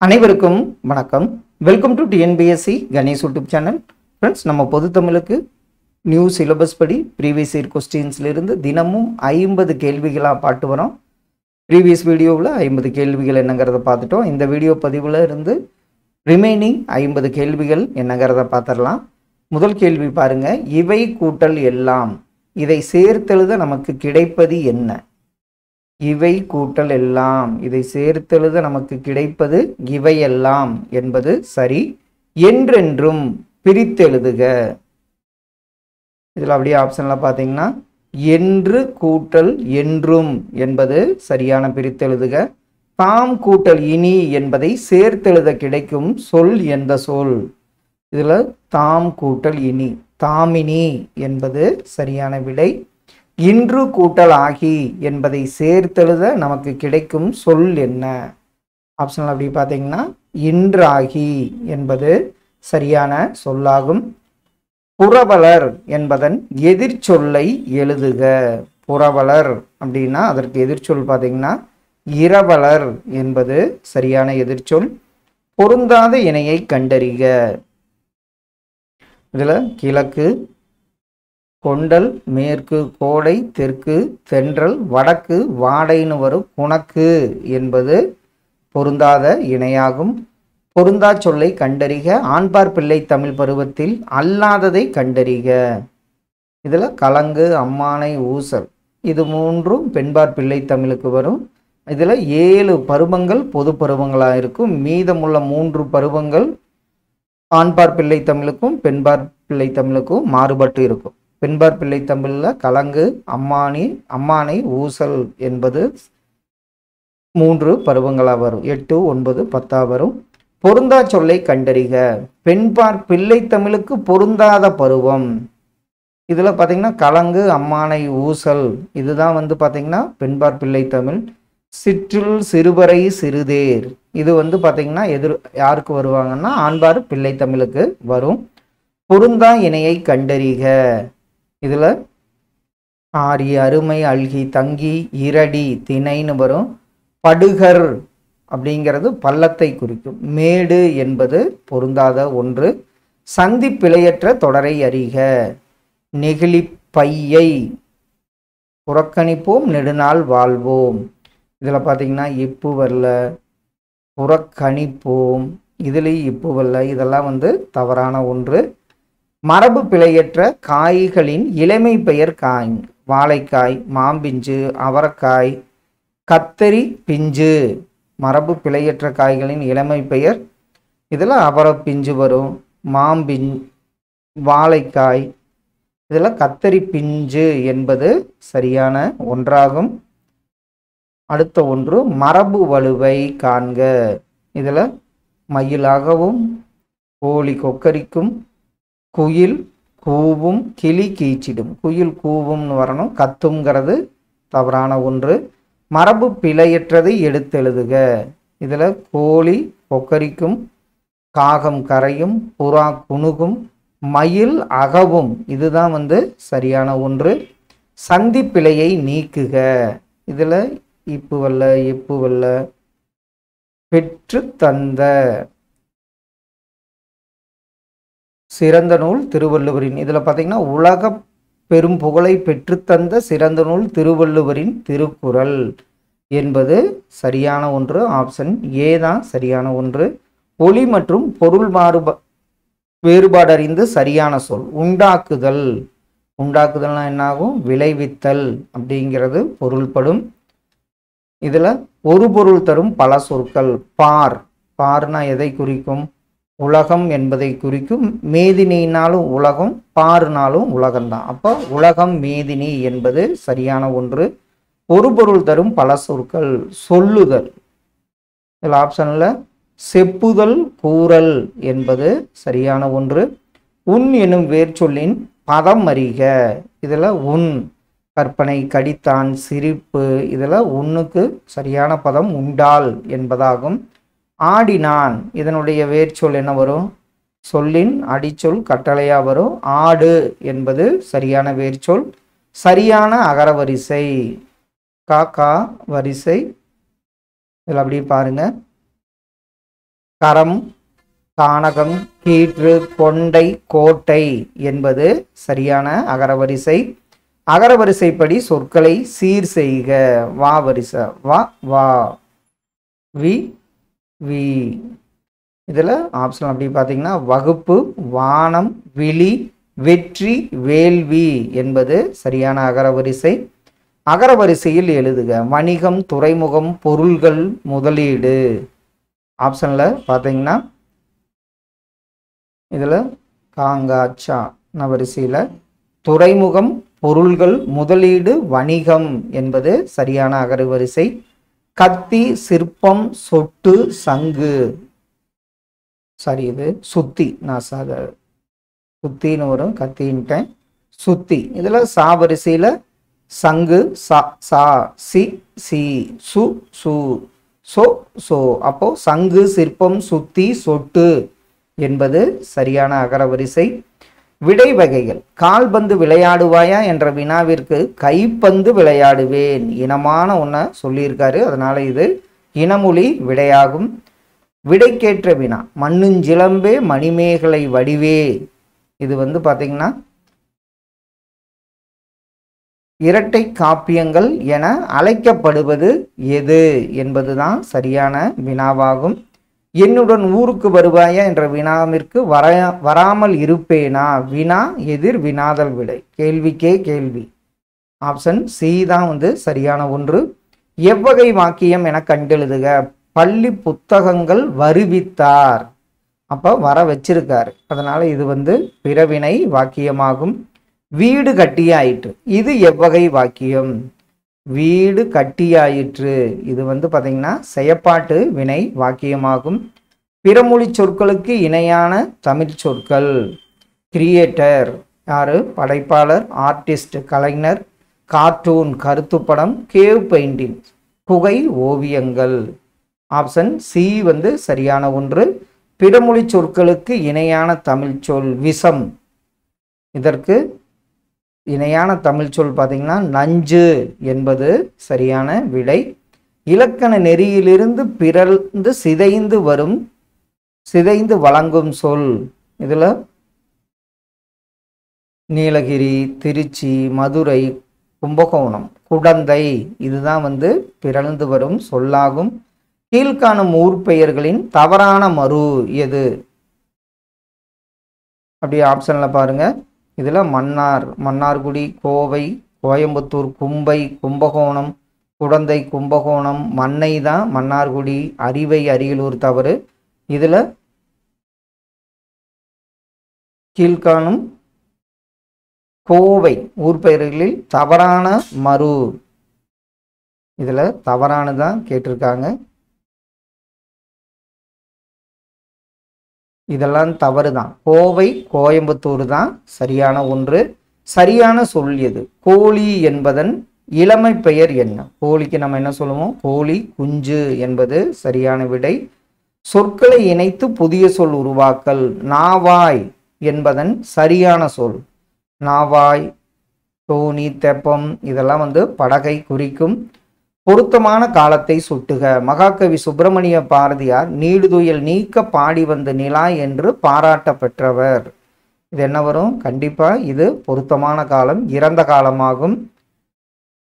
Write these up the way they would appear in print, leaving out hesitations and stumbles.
அனைவருக்கும் வணக்கம். Welcome to TNPSC Ganesh YouTube channel. Friends, நம்ம பொது தமிழுக்கு நியூ சிலபஸ் படி ப்ரீவியஸ் இயர் கொஸ்டின்ஸ்லேருந்து தினமும் 50 கேள்விகளாக பாட்டு வரோம். ப்ரீவியஸ் வீடியோவில் 50 கேள்விகள் என்னங்கிறத பார்த்துட்டோம். இந்த வீடியோ பதிவில் இருந்து ரிமைனிங் 50 கேள்விகள் என்னங்கிறத பார்த்துடலாம். முதல் கேள்வி பாருங்க. இவை கூட்டல் எல்லாம், இதை சேர்த்தெழுத நமக்கு கிடைப்பது என்ன? இவை கூட்டல் எல்லாம், இதை சேர்த்தெழுத நமக்கு கிடைப்பது இவையெல்லாம் என்பது சரி. என்றென்றும் பிரித்தெழுதுக. இதில் அப்படியே ஆப்ஷன்ல பார்த்தீங்கன்னா என்று கூட்டல் என்றும் என்பது சரியான பிரித்தெழுதுக. தாம் கூட்டல் இனி என்பதை சேர்த்தெழுத கிடைக்கும் சொல் எந்த சொல்? இதில் தாம் கூட்டல் இனி, தாமினி என்பது சரியான விடை. இன்று கூட்டல் ஆகி என்பதை சேர்த்தெழுத நமக்கு கிடைக்கும் சொல் என்ன? ஆப்ஷனல் அப்படி பார்த்தீங்கன்னா இன்றாகி என்பது சரியான சொல்லாகும். புரவலர் என்பதன் எதிர்ச்சொல்லை எழுதுக. புரவலர் அப்படின்னா அதற்கு எதிர்ச்சொல் பார்த்தீங்கன்னா இரவலர் என்பது சரியான எதிர்ச்சொல். பொருந்தாத இணையை கண்டறிக. இதில் கிழக்கு, கொண்டல், மேற்கு, கோடை, தெற்கு, தென்றல், வடக்கு, வாடைன்னு வரும். குணக்கு என்பது பொருந்தாத இணையாகும். பொருந்தா சொல்லை கண்டறிக. ஆண்பார் பிள்ளை தமிழ் பருவத்தில் அல்லாததை கண்டறிக. இதில் கலங்கு, அம்மானை, ஊசல் இது மூன்றும் பெண்பார் பிள்ளை தமிழுக்கு வரும். இதில் 7 பருவங்கள் பொது பருவங்களாக இருக்கும். மீதமுள்ள 3 பருவங்கள் ஆண்பார் பிள்ளை தமிழுக்கும் பெண்பார் பிள்ளை தமிழுக்கும் மாறுபட்டு இருக்கும். பெண்பார் பிள்ளை தமிழில் கலங்கு, அம்மானை, ஊசல் என்பது 3 பருவங்களாக வரும். 8, 9, 10 வரும். பொருந்தா சொல்லை கண்டறிக. பெண்பார் பிள்ளை தமிழுக்கு பொருந்தாத பருவம். இதில் பார்த்தீங்கன்னா கலங்கு, அம்மானை, ஊசல் இதுதான் பார்த்தீங்கன்னா பெண்பார் பிள்ளை தமிழ். சிற்றுள், சிறுவரை, சிறுதேர் இது பார்த்தீங்கன்னா யாருக்கு வருவாங்கன்னா ஆண்பார் பிள்ளை தமிழுக்கு வரும். பொருந்தா இணையை கண்டறிக. இதில் ஆரி, அருமை, அல்கி, தங்கி, இரடி, திணைன்னு வரும். படுகர் அப்படிங்கிறது பள்ளத்தை குறிக்கும். மேடு என்பது பொருந்தாத ஒன்று. சந்தி பிழையற்ற தொடரை அறிக. நெகிழி பையை புறக்கணிப்போம், நெடுநாள் வாழ்வோம். இதில் பார்த்தீங்கன்னா இப்பு வரல, புறக்கணிப்போம் இதுலேயும் இப்பு வரல. இதெல்லாம் தவறான ஒன்று. மரபு பிழையற்ற காய்களின் இளமை பெயர் காய். வாழைக்காய், மாம்பிஞ்சு, அவரைக்காய், கத்தரி பிஞ்சு மரபு பிழையற்ற காய்களின் இளமை பெயர். இதில் அவரை பிஞ்சு வரும். வாழைக்காய் இதில் கத்தரி பிஞ்சு என்பது சரியான ஒன்றாகும். அடுத்த ஒன்று மரபு வலுவை காண்க. இதில் மயிலாகவும், கோழி கொக்கரிக்கும், குயில் கூவும், கிளி கீச்சிடும். குயில் கூவும்னு வரணும். கத்துங்கிறது தவறான ஒன்று. மரபு பிழையற்றதை எடுத்தெழுதுக. இதில் கோழி கொக்கரிக்கும், காகம் கரையும், புறா குணுகும், மயில் அகவும் இதுதான் சரியான ஒன்று. சந்தி பிழையை நீக்குக. இதில் இப்பு வல்ல, எப்பு வல்ல. பெற்று தந்த சிறந்த நூல் திருவள்ளுவரின். இதில் பார்த்தீங்கன்னா உலக பெரும் புகழை பெற்றுத்தந்த சிறந்த நூல் திருவள்ளுவரின் திருக்குறள் என்பது சரியான ஒன்று. ஆப்ஷன் ஏ தான் சரியான ஒன்று. ஒளி மற்றும் பொருள் வேறுபாடு அறிந்து சரியான சொல். உண்டாக்குதல். உண்டாக்குதல்னா என்னாகும்? விளைவித்தல் அப்படிங்கிறது பொருள்படும். இதில் ஒரு பொருள் தரும் பல சொற்கள். பார், பார்னா எதை குறிக்கும்? உலகம் என்பதை குறிக்கும். மேதினினாலும் உலகம், பாருனாலும் உலகம்தான். அப்போ உலகம், மேதினி என்பது சரியான ஒன்று. ஒரு பொருள் தரும் பல சொற்கள். சொல்லுதல். இதில் ஆப்ஷனில் செப்புதல், கூறல் என்பது சரியான ஒன்று. உன் எனும் வேர்ச்சொல்லின் பதம் அறிக. இதில் உன், கற்பனை, கடித்தான், சிரிப்பு இதில் உன்னுக்கு சரியான பதம் உண்டால் என்பதாகும். ஆடினான் இதனுடைய வேர்ச்சொல் என்ன வரும்? சொல்லின் அடிச்சொல் கட்டளையா வரும். ஆடு என்பது சரியான வேர்ச்சொல். சரியான அகரவரிசை காக்கா வரிசை. இதில் அப்படியே பாருங்க. கரம், கானகம், கீற்று, கொண்டை, கோட்டை என்பது சரியான அகரவரிசை. அகரவரிசைப்படி சொற்களை சீர் செய்க. வா வரிசை வா வா, வி வி. இதில் ஆப்ஷன் அப்படி பார்த்தீங்கன்னா வகுப்பு, வானம், விழி, வெற்றி, வேள்வி என்பது சரியான அகரவரிசை. அகரவரிசையில் எழுதுக. வணிகம், துறைமுகம், பொருள்கள், முதலீடு. ஆப்ஷனில் பார்த்தீங்கன்னா இதில் காங்காச்சா வரிசையில் துறைமுகம், பொருள்கள், முதலீடு, வணிகம் என்பது சரியான அகரவரிசை. கத்தி, சிற்பம், சொட்டு, சங்கு. சரி, இது சுத்தி. நான் சுத்தின்னு வரும், கத்தின்ட்டேன். சுத்தி. இதில் சா வரிசையில் சங்கு, சா சா, சி சி, சு சு, சோ சோ. அப்போ சங்கு, சிற்பம், சுத்தி, சொட்டு என்பது சரியான அகரவரிசை. விடை வகைகள். கால்பந்து விளையாடுவாயா என்ற வினாவிற்கு கைப்பந்து விளையாடுவேன் இனமான ஒன்றை சொல்லியிருக்காரு. அதனால இது இனமொழி விடையாகும். விடைக்கேற்ற வினா. மண்ணுஞ்சிலம்பே மணிமேகலை வடிவே. இது பார்த்தீங்கன்னா இரட்டை காப்பியங்கள் என அழைக்கப்படுவது எது என்பதுதான் சரியான வினாவாகும். என்னுடன் ஊருக்கு வருவாயா என்ற வினாவிற்கு வராமல் இருப்பேனா. வினா எதிர் வினாதல் விடை. கேள்விக்கே கேள்வி. ஆப்ஷன் சி தான் சரியான ஒன்று. எவ்வகை வாக்கியம் என கண்டெழுதுக. பள்ளி புத்தகங்கள் வருவித்தார். அப்போ வர வச்சிருக்காரு. அதனால இது பிறவினை வாக்கியமாகும். வீடு கட்டியாயிற்று. இது எவ்வகை வாக்கியம். வீடு கட்டியாயிற்று. இது பார்த்தீங்கன்னா செயப்பாட்டு வினை வாக்கியமாகும். பிறமொழி சொற்களுக்கு இணையான தமிழ் சொற்கள். கிரியேட்டர் யாரு? படைப்பாளர், ஆர்டிஸ்ட் கலைஞர், கார்ட்டூன் கருத்துப்படம், கேவ் பெயிண்டிங் குகை ஓவியங்கள். ஆப்ஷன் சி சரியான ஒன்று. பிறமொழி சொற்களுக்கு இணையான தமிழ் சொல் விஷம். இதற்கு இணையான தமிழ் சொல் பார்த்தீங்கன்னா நஞ்சு என்பது சரியான விடை. இலக்கண நெறியிலிருந்து பிறந்து சிதைந்து வழங்கும் சொல். இதில் நீலகிரி, திருச்சி, மதுரை, கும்பகோணம், குடந்தை இதுதான் பிறந்து வரும் சொல்லாகும். கீழ்காணும் ஊர் பெயர்களின் தவறான மறு எது? அப்படி ஆப்ஷன்ல பாருங்க. இதில் மன்னார், மன்னார்குடி, கோவை, கோயம்புத்தூர், கும்பை, கும்பகோணம், குடந்தை, கும்பகோணம், மன்னை தான் மன்னார்குடி, அரிவை, அரியலூர் தவறு. இதில் கீழ்காணும் கோவை ஊர் பெயர்களில் தவறான மறு. இதில் தவறானதான் கேட்டிருக்காங்க. இதெல்லாம் தவறு தான். கோவை, கோயம்புத்தூர் தான் சரியான ஒன்று. சரியான சொல் எது? கோழி என்பதன் இளமை பெயர் என்ன? கோழிக்கு நம்ம என்ன சொல்லுவோம்? கோழி குஞ்சு என்பது சரியான விடை. சொற்களை இணைத்து புதிய சொல் உருவாக்கல். நாவாய் என்பதன் சரியான சொல். நாவாய், தோணி, தெப்பம் இதெல்லாம் படகை குறிக்கும். பொருத்தமான காலத்தை சுட்டுக. மகாகவி சுப்பிரமணிய பாரதியார் நீடுதுயில் நீக்க பாடி வந்த நிலா என்று பாராட்ட பெற்றவர். இது என்ன வரும்? கண்டிப்பா இது பொருத்தமான காலம், இறந்த காலமாகும்.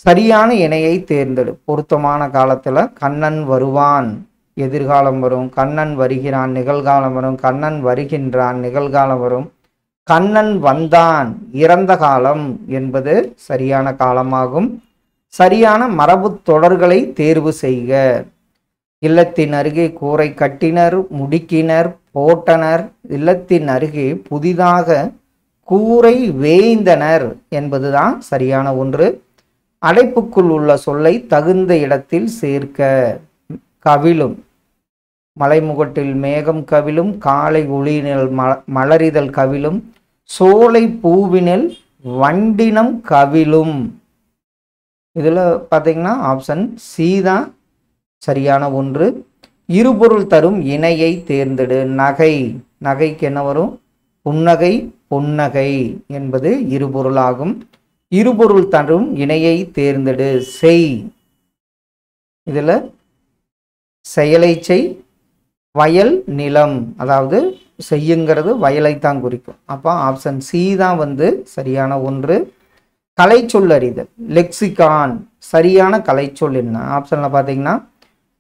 சரியான இணையை தேர்ந்தெடு. பொருத்தமான காலத்துல கண்ணன் வருவான் எதிர்காலம் வரும், கண்ணன் வருகிறான் நிகழ்காலம் வரும், கண்ணன் வருகின்றான் நிகழ்காலம் வரும், கண்ணன் வந்தான் இறந்த காலம் என்பது சரியான காலமாகும். சரியான மரபு தொடர்களை தேர்வு செய்க. இல்லத்தின் அருகே கூரை கட்டினர், முடுக்கினர், போட்டனர். இல்லத்தின் அருகே புதிதாக கூரை வேய்ந்தனர் என்பதுதான் சரியான ஒன்று. அடைப்புக்குள் உள்ள சொல்லை தகுந்த இடத்தில் சேர்க்க. கவிழும். மலைமுகட்டில் மேகம் கவிழும், காலை ஒளியினில் மலரிதழ் கவிழும், சோலை பூவினில் வண்டினம் கவிழும். இதில் பார்த்தீங்கன்னா ஆப்ஷன் சி தான் சரியான ஒன்று. இருபொருள் தரும் இணையை தேர்ந்தெடு. நகை, நகைக்கு என்ன வரும்? புன்னகை, பொன்னகை என்பது இருபொருளாகும். இருபொருள் தரும் இணையை தேர்ந்தெடு. செய், இதில் செயலை செய், வயல் நிலம், அதாவது செய்யுங்கிறது வயலைத்தான் குறிக்கும். அப்போ ஆப்ஷன் சி தான் வந்து சரியான ஒன்று. கலைச்சொல் அறிதல், லெக்சிகான், சரியான கலைச்சொல் என்ன? ஆப்ஷனில் பார்த்தீங்கன்னா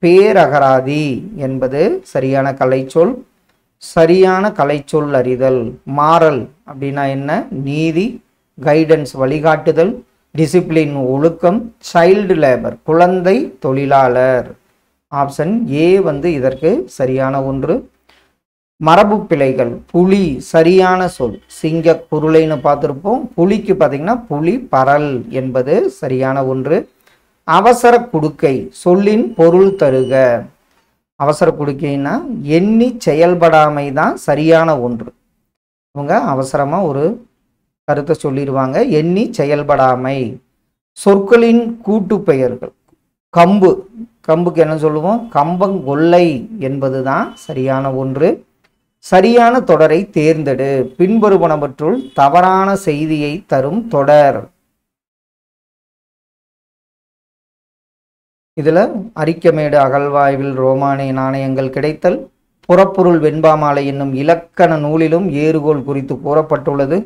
பேரகராதி என்பது சரியான கலைச்சொல். சரியான கலைச்சொல் அறிதல். மாறல் அப்படின்னா என்ன? நீதி. கைடன்ஸ், வழிகாட்டுதல். டிசிப்ளின், ஒழுக்கம். சைல்டு லேபர், குழந்தை தொழிலாளர். ஆப்ஷன் ஏ வந்து இதற்கு சரியான ஒன்று. மரபு பிழைகள், புலி சரியான சொல். சிங்க குருளைன்னு பார்த்துருப்போம். புலிக்கு பார்த்தீங்கன்னா புலி பரல் என்பது சரியான ஒன்று. அவசர குடுக்கை, சொல்லின் பொருள் தருக. அவசர குடுக்கைன்னா எண்ணி செயல்படாமை தான் சரியான ஒன்று. அவங்க அவசரமாக ஒரு கருத்தை சொல்லிடுவாங்க, எண்ணி செயல்படாமை. சொற்களின் கூட்டு பெயர்கள், கம்பு, கம்புக்கு என்ன சொல்லுவோம்? கம்பங்கொல்லை என்பது தான் சரியான ஒன்று. சரியான தொடரை தேர்ந்தெடு. பின்வருவனவற்றுள் தவறான செய்தியை தரும் தொடர். இதுல அரிக்கமேடு அகழ்வாய்வில் ரோமானிய நாணயங்கள் கிடைத்தல், புறப்பொருள் வெண்பாமாலை என்னும் இலக்கண நூலிலும் ஏறுகோள் குறித்து கூறப்பட்டுள்ளது.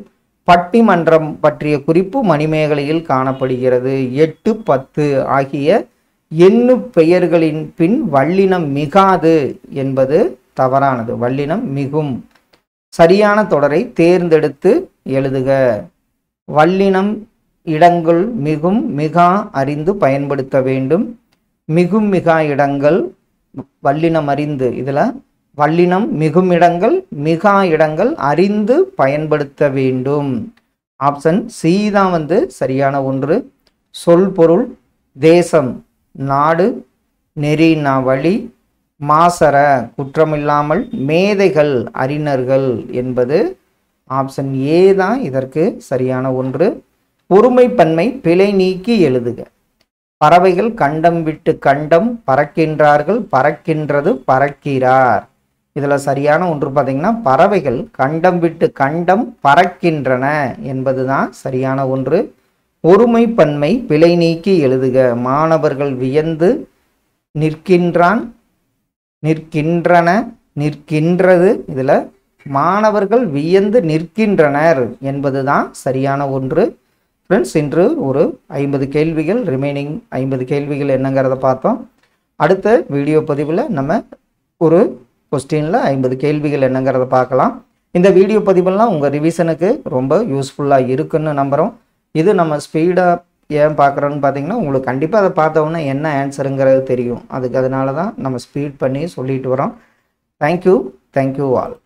பட்டிமன்றம் பற்றிய குறிப்பு மணிமேகலையில் காணப்படுகிறது. 8, 10 ஆகிய எண்ணு பெயர்களின் பின் வல்லினம் மிகாது என்பது தவறானது. வல்லினம் மிகும். சரியான தொடரை தேர்ந்தெடுத்து எழுதுக. வல்லினம் இடங்கள் மிகும் மிகா அறிந்து பயன்படுத்த வேண்டும். மிகும் மிகா இடங்கள் வல்லினம் அறிந்து, இதில் வல்லினம் மிகும் இடங்கள் மிகா இடங்கள் அறிந்து பயன்படுத்த வேண்டும். ஆப்ஷன் சி தான் வந்து சரியான ஒன்று. சொல் பொருள், தேசம் நாடு, நெறினா வழி, மாசற குற்றமில்லாமல், மேதைகள் அறிஞர்கள் என்பது ஆப்ஷன் ஏ தான் இதற்கு சரியான ஒன்று. ஒருமைப்பன்மை பிழை நீக்கி எழுதுக. பறவைகள் கண்டம் விட்டு கண்டம் பறக்கின்றார்கள், பறக்கின்றது பறக்கிறார். இதில் சரியான ஒன்று பார்த்தீங்கன்னா பறவைகள் கண்டம் விட்டு கண்டம் பறக்கின்றன என்பது தான் சரியான ஒன்று. ஒருமைப்பன்மை பிழை நீக்கி எழுதுக. மாணவர்கள் வியந்து நிற்கின்றான், நிற்கின்றன, நிற்கின்றது. இதில் மாணவர்கள் வியந்து நிற்கின்றனர் என்பது தான் சரியான ஒன்று. ஃப்ரெண்ட்ஸ், இன்று ஒரு 50 கேள்விகள், ரிமைனிங் 50 கேள்விகள் என்னங்கிறத பார்த்தோம். அடுத்த வீடியோ பதிவில் நம்ம ஒரு கொஸ்டினில் 50 கேள்விகள் என்னங்கிறத பார்க்கலாம். இந்த வீடியோ பதிவெல்லாம் உங்கள் ரிவிஷனுக்கு ரொம்ப யூஸ்ஃபுல்லாக இருக்குன்னு நம்புகிறோம். இது நம்ம ஸ்பீடாக ஏன் பார்க்குறோன்னு பார்த்தீங்கன்னா, உங்களுக்கு கண்டிப்பாக அதை பார்த்தோன்னா என்ன ஆன்சருங்கிறது தெரியும். அதனால தான் நம்ம ஸ்பீட் பண்ணி சொல்லிட்டு வரோம். Thank you all.